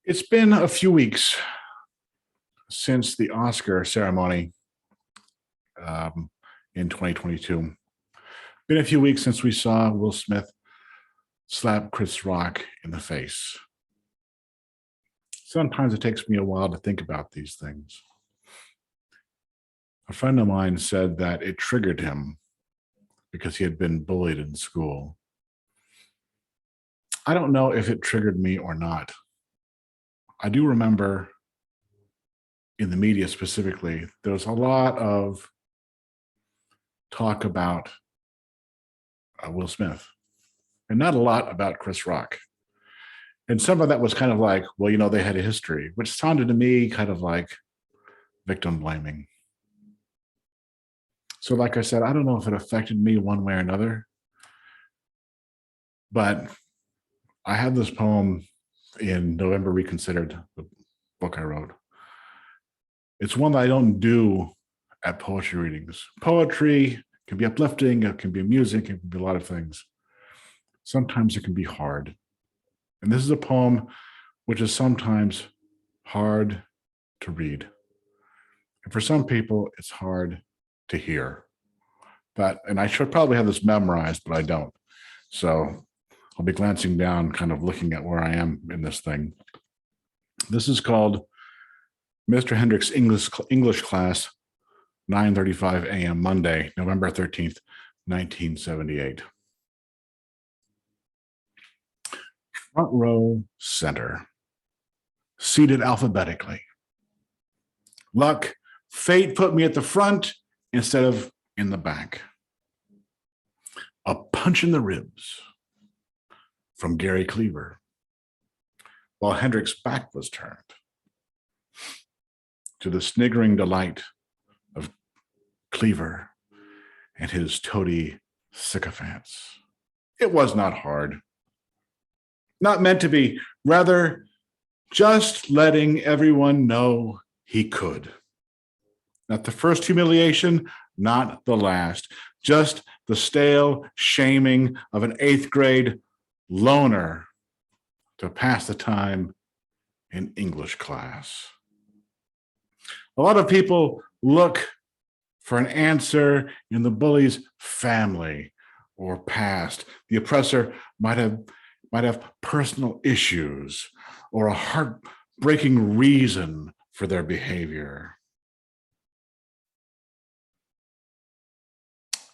It's been a few weeks since the Oscar ceremony um, in 2022. Been a few weeks since we saw Will Smith slap Chris Rock in the face. Sometimes it takes me a while to think about these things. A friend of mine said that it triggered him because he had been bullied in school. I don't know if it triggered me or not. I do remember in the media specifically, there was a lot of talk about Will Smith and not a lot about Chris Rock. And some of that was kind of like, well, they had a history, which sounded to me kind of like victim blaming. So, like I said, I don't know if it affected me one way or another, but I had this poem in November Reconsidered, the book I wrote. It's one that I don't do at poetry readings. Poetry can be uplifting, it can be music, it can be a lot of things. Sometimes it can be hard. And this is a poem which is sometimes hard to read. And for some people, it's hard to hear. And I should probably have this memorized, but I don't. So I'll be glancing down, kind of looking at where I am in this thing. This is called Mr. Hendricks English Class, 9:35 a.m. Monday, November 13th, 1978. Front row center, seated alphabetically. Luck, fate put me at the front instead of in the back. A punch in the ribs from Gary Cleaver, while Hendricks' back was turned, to the sniggering delight of Cleaver and his toady sycophants. It was not hard. Not meant to be, rather just letting everyone know he could. Not the first humiliation, not the last, just the stale shaming of an 8th grade loner to pass the time in English class. A lot of people look for an answer in the bully's family or past. The oppressor might have personal issues or a heartbreaking reason for their behavior.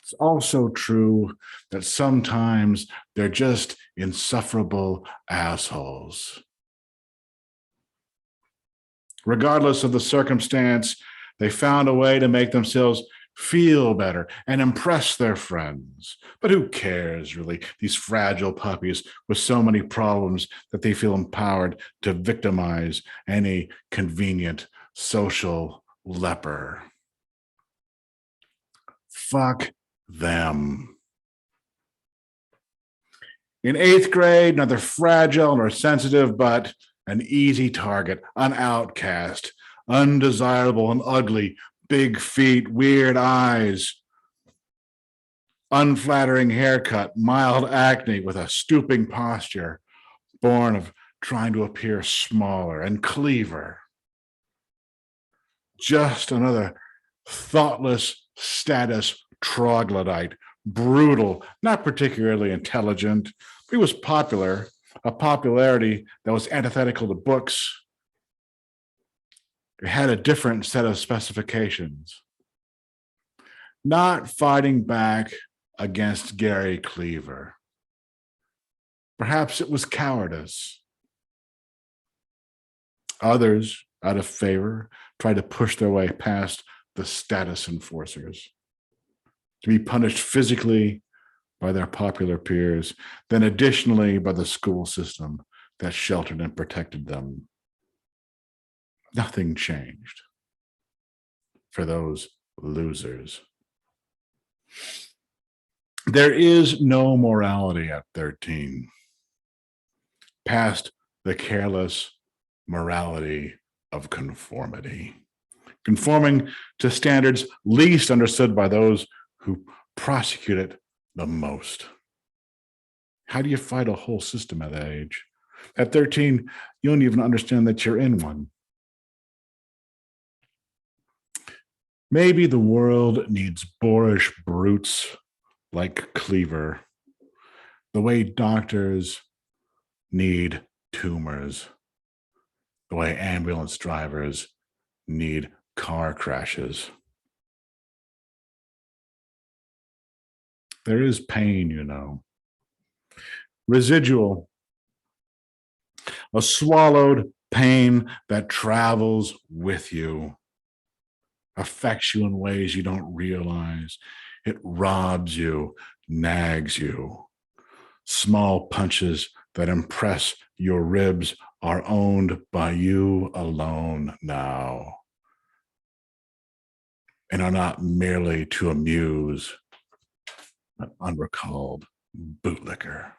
It's also true that sometimes they're just insufferable assholes. Regardless of the circumstance, they found a way to make themselves feel better and impress their friends. But who cares, really? These fragile puppies with so many problems that they feel empowered to victimize any convenient social leper. Fuck them. In 8th grade, neither fragile nor sensitive, but an easy target, an outcast, undesirable and ugly, big feet, weird eyes, unflattering haircut, mild acne with a stooping posture, born of trying to appear smaller, and Cleaver. Just another thoughtless status troglodyte, brutal, not particularly intelligent, but he was popular, a popularity that was antithetical to books. It had a different set of specifications. Not fighting back against Gary Cleaver. Perhaps it was cowardice. Others, out of favor, tried to push their way past the status enforcers, to be punished physically by their popular peers, then additionally by the school system that sheltered and protected them. Nothing changed for those losers. There is no morality at 13, past the careless morality of conformity, conforming to standards least understood by those who prosecute it the most. How do you fight a whole system at that age? At 13, you don't even understand that you're in one. Maybe the world needs boorish brutes like Cleaver, the way doctors need tumors, the way ambulance drivers need car crashes. There is pain, you know. Residual, a swallowed pain that travels with you, affects you in ways you don't realize. It robs you, nags you. Small punches that impress your ribs are owned by you alone now and are not merely to amuse an unrecalled bootlicker.